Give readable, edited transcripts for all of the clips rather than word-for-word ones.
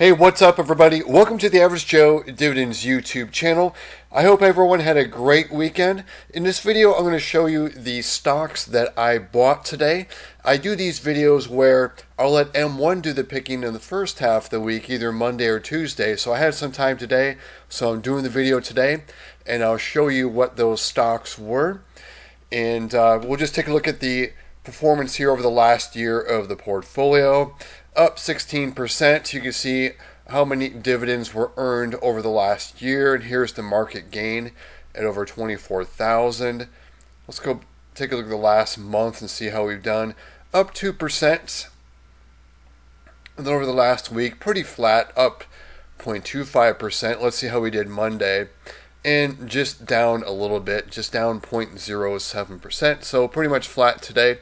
Hey, what's up, everybody? Welcome to the Average Joe Dividends YouTube channel. I hope everyone had a great weekend. In this video, I'm going to show you the stocks that I bought today. I do these videos where I'll let M1 do the picking in the first half of the week, either Monday or Tuesday. So I had some time today, so I'm doing the video today, and I'll show you what those stocks were. And we'll just take a look at the performance here over the last year of the portfolio. Up 16%. You can see how many dividends were earned over the last year, and here's the market gain at over 24,000. Let's go take a look at the last month and see how we've done. Up 2%. And then over the last week, pretty flat, up 0.25%. Let's see how we did Monday. And just down a little bit, just down 0.07%. So pretty much flat today.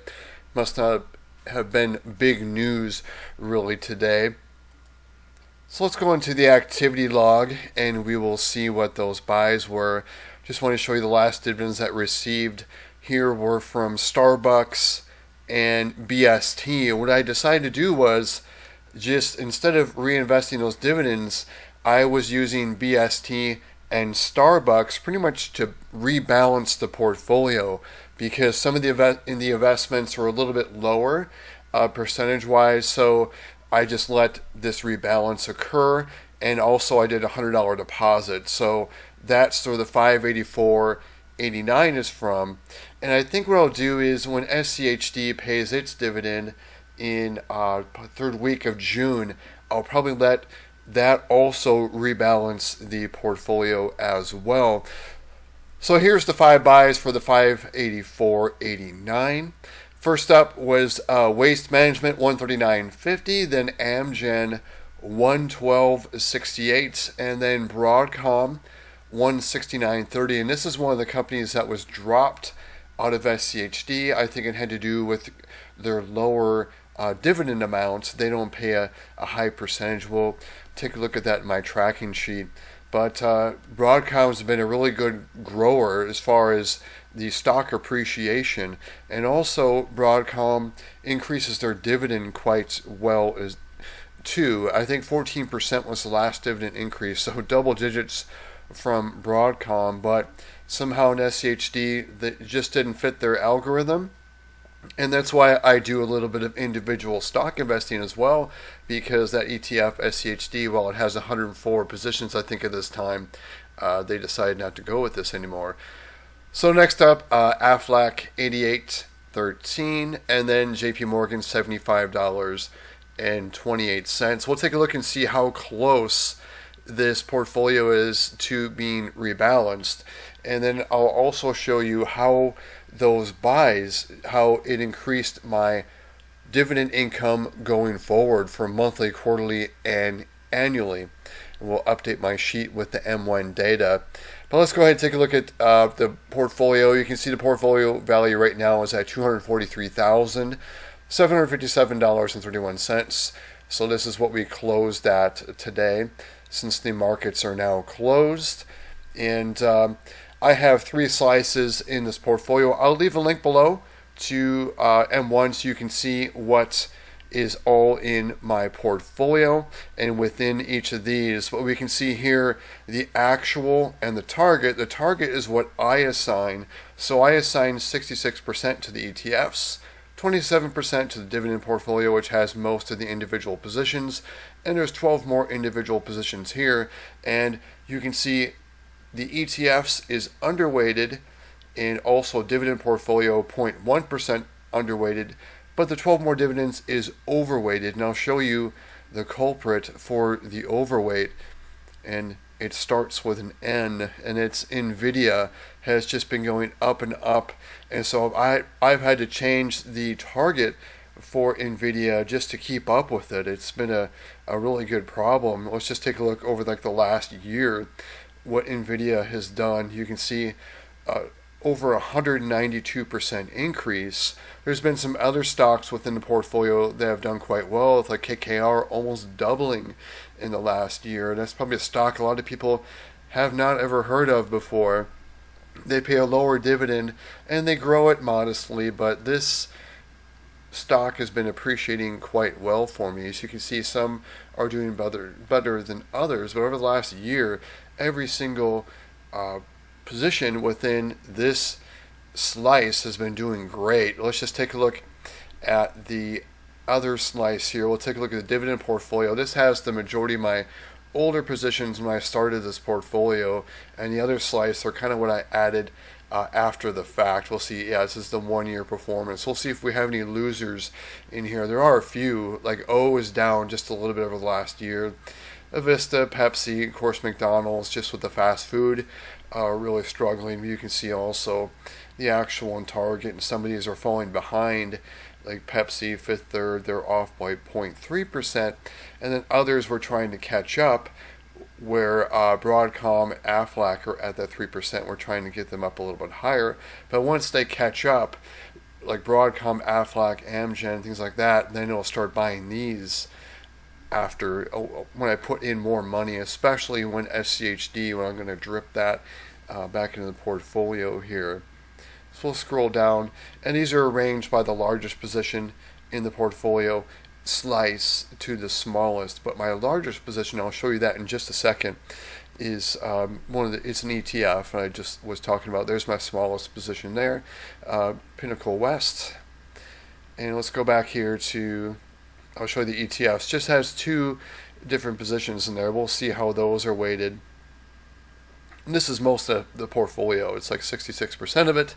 Must not have been big news really today. So let's go into the activity log and we will see what those buys were. Just want to show you the last dividends that received here were from Starbucks and BST. What I decided to do was just instead of reinvesting those dividends, I was using BST and Starbucks pretty much to rebalance the portfolio, because some of the investments were a little bit lower percentage-wise, so I just let this rebalance occur, and also I did a $100 deposit, so that's where the $584.89 is from. And I think what I'll do is when SCHD pays its dividend in third week of June, I'll probably let that also rebalance the portfolio as well. So here's the 5 buys for the $584.89. First up was Waste Management, $139.50, then Amgen, $112.68, and then Broadcom, $169.30. And this is one of the companies that was dropped out of SCHD. I think it had to do with their lower dividend amounts. They don't pay a high percentage. We'll take a look at that in my tracking sheet. But Broadcom's been a really good grower as far as the stock appreciation, and also Broadcom increases their dividend quite well as too. I think 14% was the last dividend increase, so double digits from Broadcom, but somehow in SCHD that just didn't fit their algorithm. And that's why I do a little bit of individual stock investing as well, because that ETF SCHD, while it has 104 positions, I think at this time, they decided not to go with this anymore. So next up, Aflac, $88.13, and then JP Morgan, $75.28. We'll take a look and see how close this portfolio is to being rebalanced, and then I'll also show you how those buys, how it increased my dividend income going forward for monthly, quarterly, and annually. And we'll update my sheet with the M1 data. But let's go ahead and take a look at the portfolio. You can see the portfolio value right now is at $243,757.31. So this is what we closed at today, since the markets are now closed. And I have 3 slices in this portfolio. I'll leave a link below to M1 so you can see what is all in my portfolio. And within each of these, what we can see here, the actual and the target. The target is what I assign. So I assign 66% to the ETFs, 27% to the dividend portfolio, which has most of the individual positions, and there's 12 more individual positions here. And you can see the ETFs is underweighted, and also dividend portfolio 0.1% underweighted, but the 12 more dividends is overweighted. And I'll show you the culprit for the overweight, and it starts with an N, and it's NVIDIA. Has just been going up and up, and so I've had to change the target for NVIDIA just to keep up with it. It's been a really good problem. Let's just take a look over like the last year what NVIDIA has done. You can see over 192% increase. There's been some other stocks within the portfolio that have done quite well, with like KKR almost doubling in the last year. That's probably a stock a lot of people have not ever heard of before. They pay a lower dividend and they grow it modestly, but this stock has been appreciating quite well for me. As you can see, some are doing better than others, but over the last year, every single position within this slice has been doing great. Let's just take a look at the other slice here. We'll take a look at the dividend portfolio. This has the majority of my older positions when I started this portfolio, and the other slice are kind of what I added after the fact. We'll see. Yeah, this is the 1 year performance. We'll see if we have any losers in here. There are a few, like O is down just a little bit over the last year. Avista, Pepsi, of course McDonald's, just with the fast food, really struggling. You can see also the actual and Target, and some of these are falling behind, like Pepsi, Fifth Third, they're off by 0.3%, and then others were trying to catch up, where Broadcom, Aflac are at that 3%. We're trying to get them up a little bit higher, but once they catch up, like Broadcom, Aflac, Amgen, things like that, then it'll start buying these after when I put in more money, especially when SCHD, when I'm going to drip that back into the portfolio here. So we'll scroll down, and these are arranged by the largest position in the portfolio slice to the smallest. But my largest position, I'll show you that in just a second, is it's an ETF. I just was talking about. There's my smallest position there, Pinnacle West. And let's go back here to, I'll show you the ETFs. Just has two different positions in there. We'll see how those are weighted. And this is most of the portfolio. It's like 66% of it,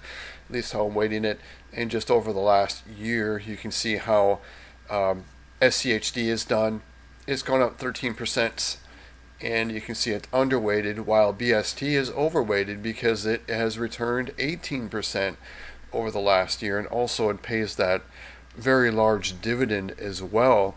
at least how I'm weighting it. And just over the last year, you can see how SCHD is done. It's gone up 13%, and you can see it's underweighted, while BST is overweighted because it has returned 18% over the last year, and also it pays that very large dividend as well.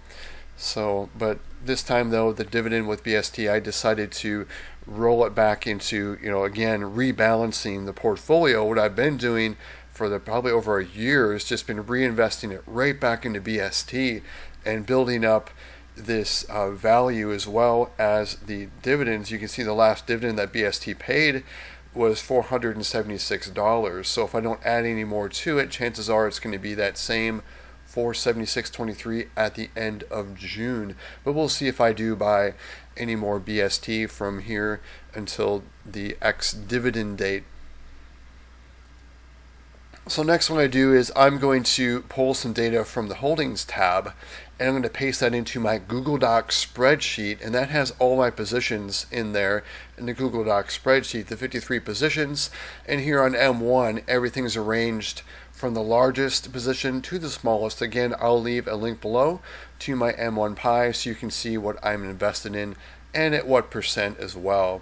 So, but this time though, the dividend with BST, I decided to roll it back into, again, rebalancing the portfolio. What I've been doing for probably over a year has just been reinvesting it right back into BST and building up this value, as well as the dividends. You can see the last dividend that BST paid was $476. So if I don't add any more to it, chances are it's going to be that same $476.23 at the end of June. But we'll see if I do buy any more BST from here until the ex-dividend date. So next what I do is I'm going to pull some data from the holdings tab, and I'm going to paste that into my Google Docs spreadsheet, and that has all my positions in there in the Google Docs spreadsheet, the 53 positions. And here on M1, everything's arranged from the largest position to the smallest. Again, I'll leave a link below to my M1 pie so you can see what I'm invested in and at what percent as well.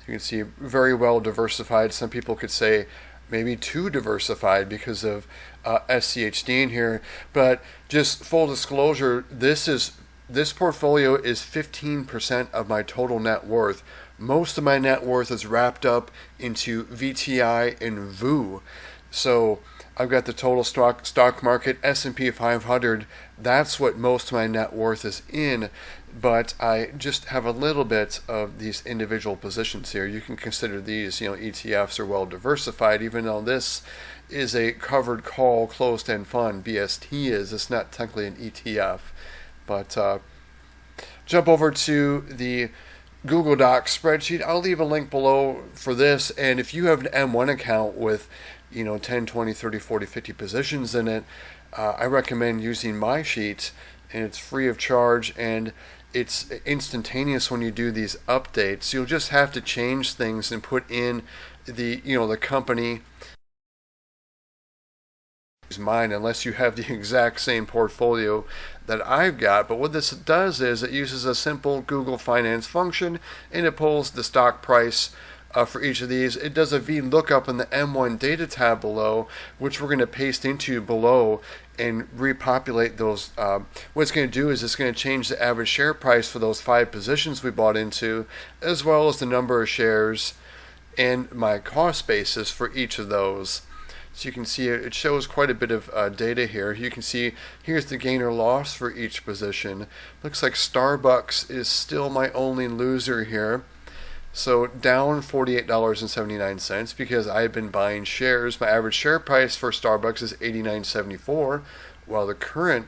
You can see very well diversified. Some people could say maybe too diversified because of SCHD in here, but just full disclosure, this portfolio is 15% of my total net worth. Most of my net worth is wrapped up into VTI and VOO. So I've got the total stock market, S&P 500. That's what most of my net worth is in, but I just have a little bit of these individual positions here. You can consider these, ETFs are well diversified, even though this is a covered call closed-end fund. BST is. It's not technically an ETF, but jump over to the Google Docs spreadsheet. I'll leave a link below for this, and if you have an M1 account with 10, 20, 30, 40, 50 positions in it, I recommend using my sheet, and it's free of charge, and it's instantaneous when you do these updates. You'll just have to change things and put in the company mine, unless you have the exact same portfolio that I've got. But what this does is it uses a simple Google Finance function, and it pulls the stock price for each of these. It does a VLOOKUP in the M1 data tab below, which we're going to paste into below and repopulate those. What it's going to do is it's going to change the average share price for those 5 positions we bought into, as well as the number of shares and my cost basis for each of those. So you can see it shows quite a bit of data here. You can see here's the gain or loss for each position. Looks like Starbucks is still my only loser here. So down $48.79 because I've been buying shares. My average share price for Starbucks is $89.74 while the current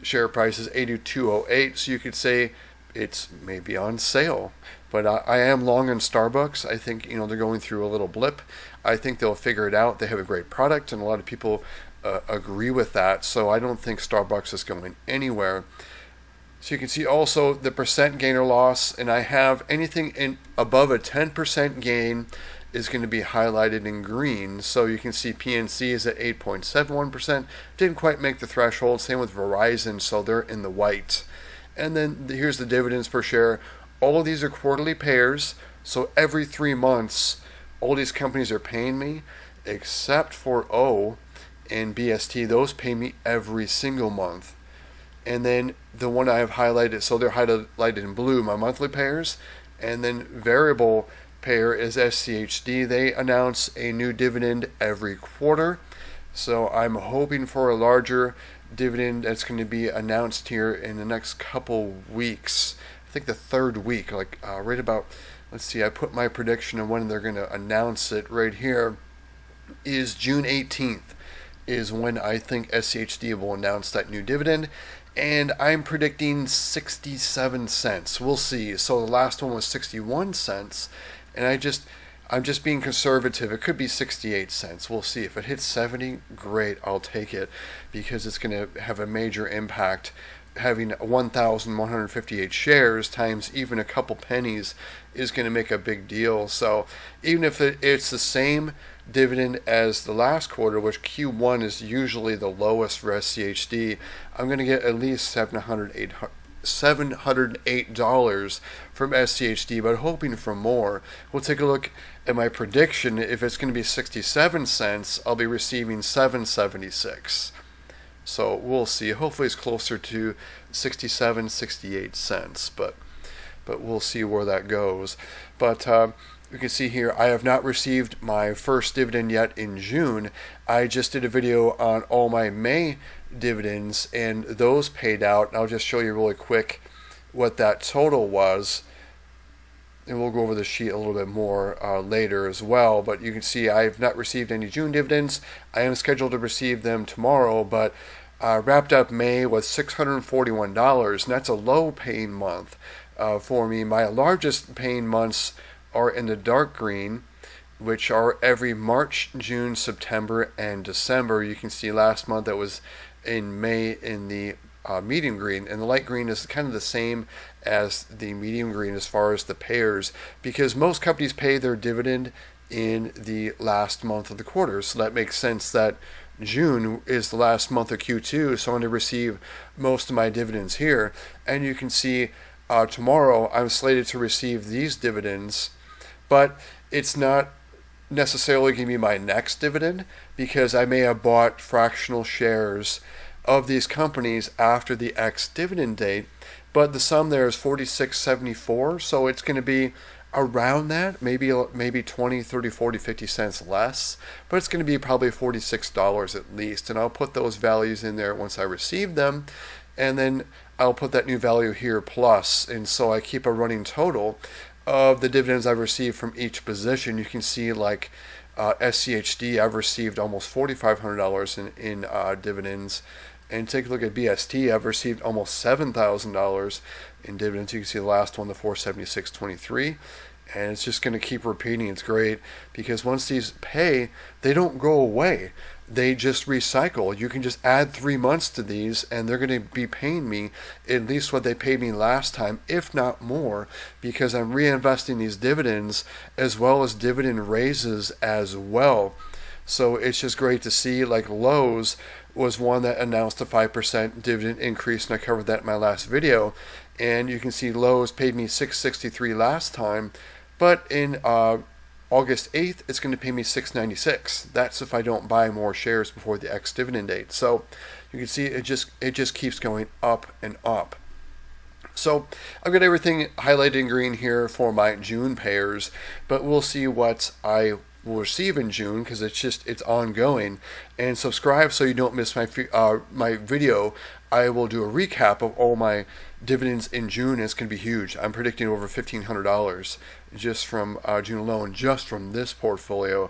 share price is 82.08. So you could say it's maybe on sale. But I am long on Starbucks. I think they're going through a little blip. I think they'll figure it out. They have a great product, and a lot of people agree with that. So I don't think Starbucks is going anywhere. So you can see also the percent gain or loss, and I have anything above a 10% gain is going to be highlighted in green. So you can see PNC is at 8.71%. Didn't quite make the threshold. Same with Verizon, so they're in the white. And then here's the dividends per share. All of these are quarterly payers, so every 3 months, all these companies are paying me, except for O and BST. Those pay me every single month. And then the one I have highlighted, so they're highlighted in blue, my monthly payers. And then variable payer is SCHD. They announce a new dividend every quarter. So I'm hoping for a larger dividend that's going to be announced here in the next couple weeks. I think the third week, right about, let's see, I put my prediction of when they're going to announce it right here, is June 18th is when I think SCHD will announce that new dividend. And I'm predicting 67 cents. We'll see. So the last one was 61 cents. And I'm just being conservative. It could be 68 cents. We'll see. If it hits 70, great. I'll take it, because it's going to have a major impact. Having 1,158 shares times even a couple pennies is going to make a big deal. So even if it's the same dividend as the last quarter, which Q1 is usually the lowest for SCHD, I'm going to get at least $708 from SCHD, but hoping for more. We'll take a look at my prediction. If it's going to be 67 cents, I'll be receiving $7.76. So we'll see. Hopefully it's closer to 67, 68 cents, but we'll see where that goes. But you can see here, I have not received my first dividend yet in June. I just did a video on all my May dividends, and those paid out. I'll just show you really quick what that total was, and we'll go over the sheet a little bit more later as well. But you can see I have not received any June dividends. I am scheduled to receive them tomorrow, but wrapped up May with $641, and that's a low paying month for me. My largest paying months are in the dark green, which are every March, June, September, and December. You can see last month that was in May in the medium green, and the light green is kind of the same as the medium green as far as the payers, because most companies pay their dividend in the last month of the quarter. So that makes sense that June is the last month of Q2, so I'm going to receive most of my dividends here. And you can see tomorrow I'm slated to receive these dividends, but it's not necessarily going to be my next dividend, because I may have bought fractional shares of these companies after the ex-dividend date, but the sum there is $46.74, so it's going to be around that, maybe 20, 30, 40, 50 cents less, but it's going to be probably $46 at least. And I'll put those values in there once I receive them, and then I'll put that new value here plus, and so I keep a running total of the dividends I've received from each position. You can see like SCHD, I've received almost $4,500 in dividends. And take a look at BST, I've received almost $7,000 in dividends. You can see the last one, the 476.23, and it's just going to keep repeating. It's great, because once these pay, they don't go away. They just recycle. You can just add 3 months to these, and they're going to be paying me at least what they paid me last time, if not more, because I'm reinvesting these dividends as well as dividend raises as well. So it's just great to see. Like Lowe's was one that announced a 5% dividend increase, and I covered that in my last video. And you can see Lowe's paid me $6.63 last time, but in August 8th, it's going to pay me $6.96. That's if I don't buy more shares before the ex-dividend date. So you can see it just keeps going up and up. So I've got everything highlighted in green here for my June payers, but we'll see what I will receive in June, because it's ongoing. And subscribe so you don't miss my video. I will do a recap of all my dividends in June. It's going to be huge. I'm predicting over $1,500 just from June alone, just from this portfolio.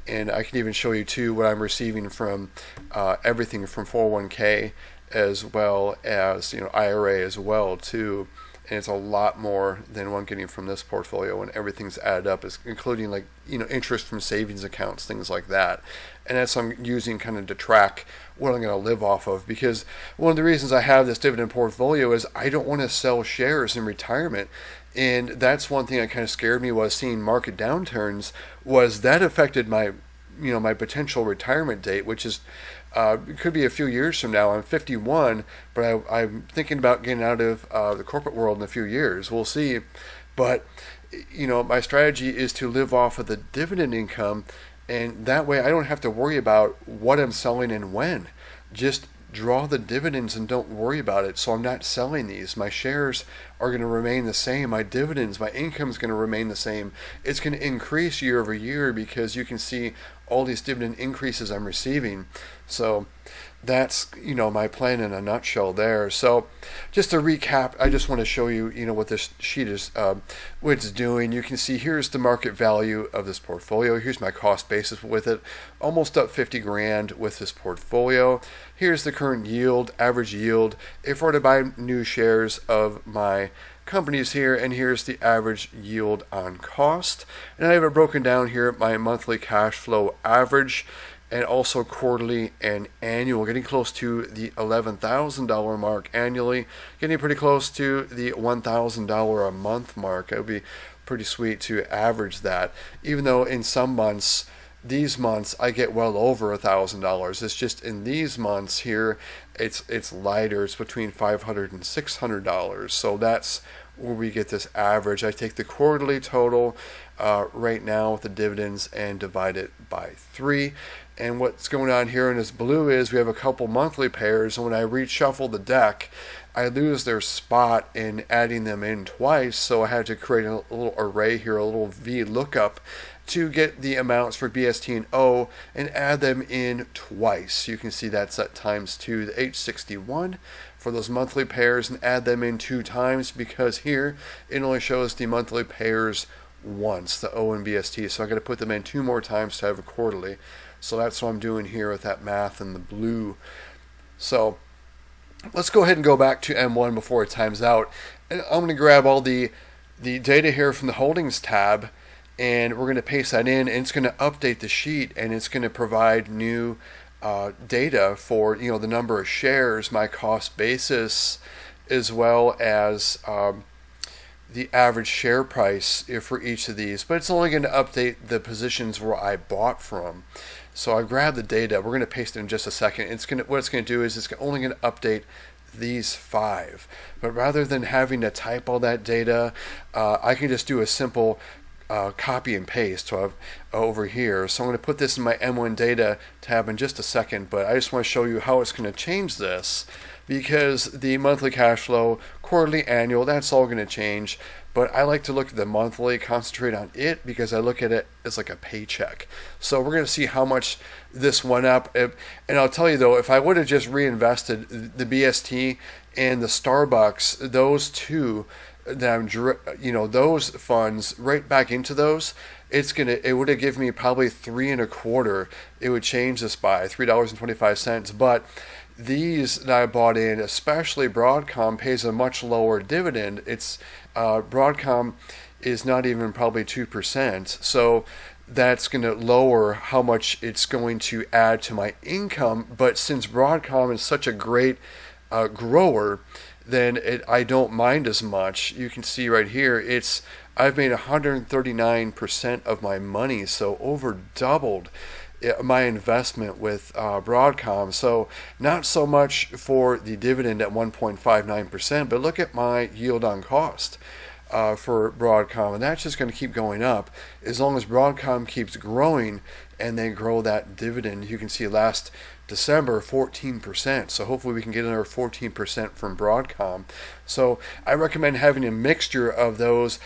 And I can even show you too what I'm receiving from everything from 401k as well as IRA as well too. And it's a lot more than what I'm getting from this portfolio when everything's added up, including like interest from savings accounts, things like that. And that's what I'm using kind of to track what I'm going to live off of, because one of the reasons I have this dividend portfolio is I don't want to sell shares in retirement. And that's one thing that kind of scared me, was seeing market downturns, was that affected my my potential retirement date, which is it could be a few years from now. I'm 51, but I'm thinking about getting out of the corporate world in a few years. We'll see. But my strategy is to live off of the dividend income, and that way I don't have to worry about what I'm selling and when. Just draw the dividends and don't worry about it. So I'm not selling these. My shares are going to remain the same. My dividends, my income is going to remain the same. It's going to increase year over year because you can see all these dividend increases I'm receiving. So that's my plan in a nutshell there. So just to recap, I just want to show you what this sheet is, what it's doing. You can see here's the market value of this portfolio. Here's my cost basis with it, almost up 50 grand with this portfolio. Here's the current yield, average yield, if I were to buy new shares of my companies here, and here's the average yield on cost. And I have it broken down here, my monthly cash flow average, and also quarterly and annual, getting close to the $11,000 mark annually, getting pretty close to the $1,000 a month mark. It would be pretty sweet to average that, even though in some months, these months I get well over $1,000. It's just in these months here, it's lighter. It's between $500 and $600. So that's where we get this average. I take the quarterly total right now with the dividends and divide it by 3. And what's going on here in this blue is we have a couple monthly pairs, and when I reshuffle the deck, I lose their spot in adding them in twice. So I had to create a little array here, a little V lookup, to get the amounts for BST and O and add them in twice. You can see that's at times 2, the H61 for those monthly pairs, and add them in 2 times because here it only shows the monthly pairs once, the O and BST. So I got to put them in 2 more times to have a quarterly. So that's what I'm doing here with that math in the blue. So let's go ahead and go back to M1 before it times out. And I'm going to grab all the data here from the holdings tab, and we're going to paste that in, and it's going to update the sheet, and it's going to provide new data for the number of shares, my cost basis, as well as the average share price for each of these. But it's only going to update the positions where I bought from. So I grabbed the data. We're going to paste it in just a second. What it's going to do is it's only going to update these 5. But rather than having to type all that data, I can just do a simple copy and paste over here. So I'm going to put this in my M1 data tab in just a second, but I just want to show you how it's going to change this, because the monthly cash flow, quarterly, annual, that's all going to change. But I like to look at the monthly, concentrate on it, because I look at it as like a paycheck. So we're going to see how much this went up. And I'll tell you though, if I would have just reinvested the BST and the Starbucks, those two, those funds right back into those, it would have given me probably 3.25. It would change this by $3.25. But these that I bought in, especially Broadcom, pays a much lower dividend. It's Broadcom is not even probably 2%. So that's going to lower how much it's going to add to my income. But since Broadcom is such a great grower, then I don't mind as much. You can see right here, I've made 139% of my money, so over doubled my investment with Broadcom. So not so much for the dividend at 1.59%, but look at my yield on cost for Broadcom, and that's just going to keep going up as long as Broadcom keeps growing and they grow that dividend. You can see last December 14%, so hopefully we can get another 14% from Broadcom. So I recommend having a mixture of those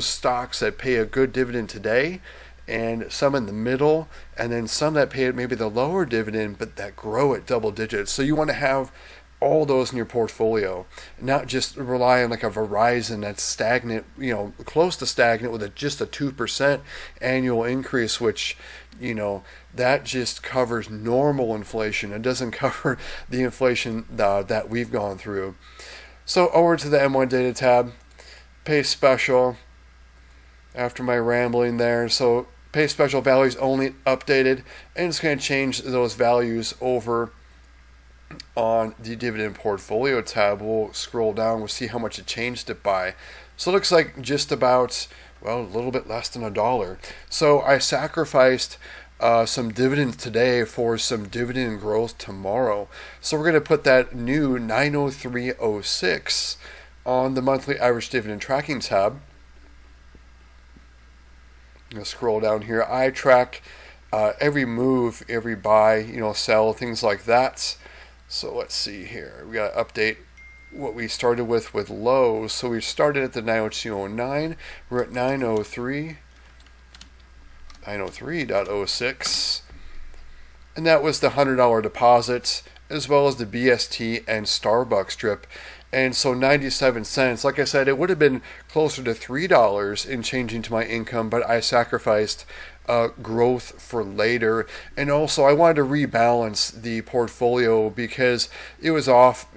stocks that pay a good dividend today, and some in the middle, and then some that pay maybe the lower dividend but that grow at double digits. So you want to have all those in your portfolio, not just rely on like a Verizon that's stagnant, close to stagnant with just a 2% annual increase, which, that just covers normal inflation. It doesn't cover the inflation that we've gone through. So over to the M1 data tab, pay special, after my rambling there. So pay special values only updated, and it's going to change those values over on the dividend portfolio tab. We'll scroll down, we'll see how much it changed it by. So it looks like just about, a little bit less than $1. So I sacrificed some dividends today for some dividend growth tomorrow. So we're going to put that new 903.06 on the monthly average dividend tracking tab. I'm going to scroll down here. I track every move, every buy, sell, things like that. So let's see here. We got to update what we started with lows. So we started at the 902.09. We're at 903.06. And that was the $100 deposits, as well as the BST and Starbucks strip. And so 97 cents, like I said, it would have been closer to $3 in changing to my income, but I sacrificed growth for later. And also I wanted to rebalance the portfolio because it was off,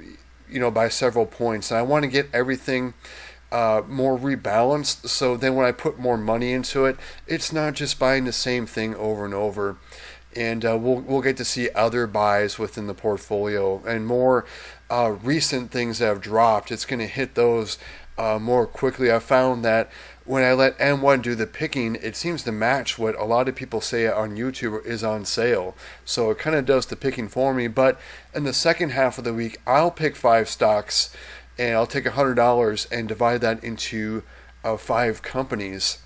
by several points. And I want to get everything more rebalanced, so then when I put more money into it, it's not just buying the same thing over and over. And we'll get to see other buys within the portfolio and more recent things that have dropped. It's going to hit those more quickly. I found that when I let M1 do the picking, it seems to match what a lot of people say on YouTube is on sale. So it kind of does the picking for me. But in the second half of the week, I'll pick 5 stocks and I'll take $100 and divide that into 5 companies.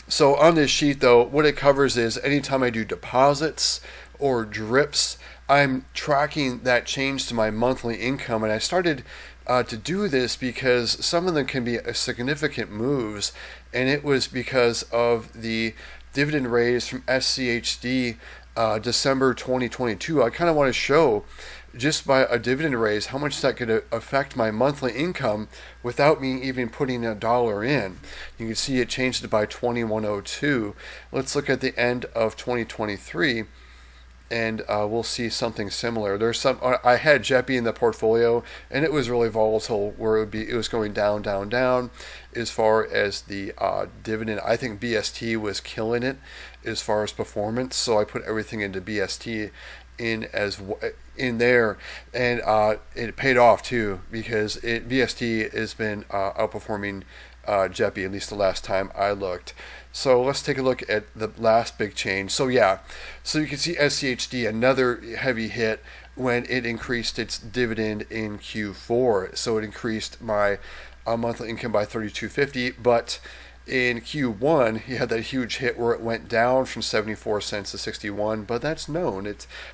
So on this sheet though, what it covers is anytime I do deposits or drips, I'm tracking that change to my monthly income. And I started to do this because some of them can be significant moves, and it was because of the dividend raise from SCHD December 2022. I kind of want to show just by a dividend raise how much that could affect my monthly income without me even putting $1 in. You can see it changed it by 2102. Let's look at the end of 2023 and we'll see something similar. There's some, I had JEPI in the portfolio and it was really volatile where it was going down, down, down. As far as the dividend, I think BST was killing it as far as performance, so I put everything into BST in there, and it paid off too because BST has been outperforming JEPI, at least the last time I looked. So let's take a look at the last big change. So yeah, so you can see SCHD, another heavy hit when it increased its dividend in Q4. So it increased my monthly income by $32.50, but in Q1, you had that huge hit where it went down from 74 cents to 61, but that's known.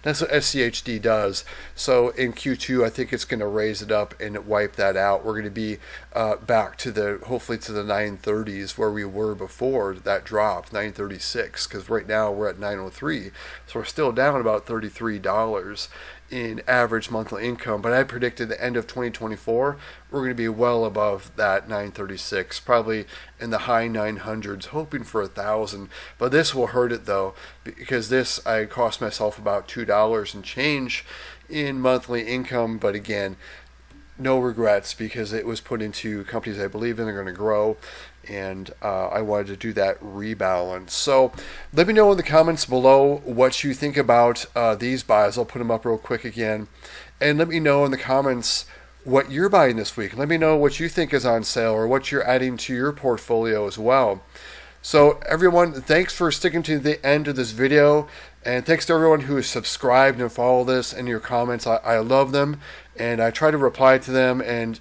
That's what SCHD does. So in Q2, I think it's going to raise it up and wipe that out. We're going to be back to hopefully to the 930s where we were before that dropped, 936, because right now we're at 903. So we're still down about $33 in average monthly income, but I predicted the end of 2024 we're going to be well above that 936, probably in the high 900s, hoping for 1,000. But this will hurt it though, because this I cost myself about $2 and change in monthly income. But again, no regrets because it was put into companies I believe in, they're going to grow, and I wanted to do that rebalance. So let me know in the comments below what you think about these buys. I'll put them up real quick again, and let me know in the comments what you're buying this week. Let me know what you think is on sale or what you're adding to your portfolio as well. So everyone, thanks for sticking to the end of this video, and thanks to everyone who has subscribed and followed this and your comments. I love them, and I try to reply to them and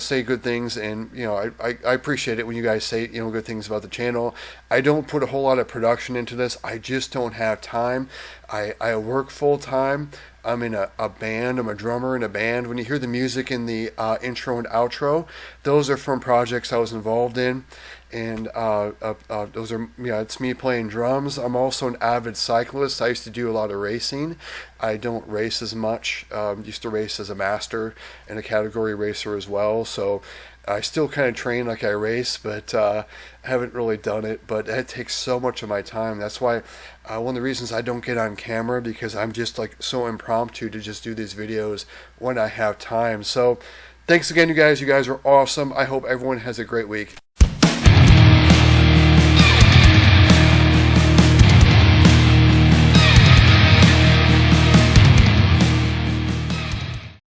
say good things, and I appreciate it when you guys say good things about the channel. I don't put a whole lot of production into this. I just don't have time. I work full time. I'm in a band. I'm a drummer in a band. When you hear the music in the intro and outro, those are from projects I was involved in. And those are, yeah, it's me playing drums. I'm also an avid cyclist. I used to do a lot of racing. I don't race as much. Used to race as a master and a category racer as well. So I still kind of train like I race, but I haven't really done it. But it takes so much of my time. That's why one of the reasons I don't get on camera, because I'm just like so impromptu to just do these videos when I have time. So thanks again, you guys. You guys are awesome. I hope everyone has a great week.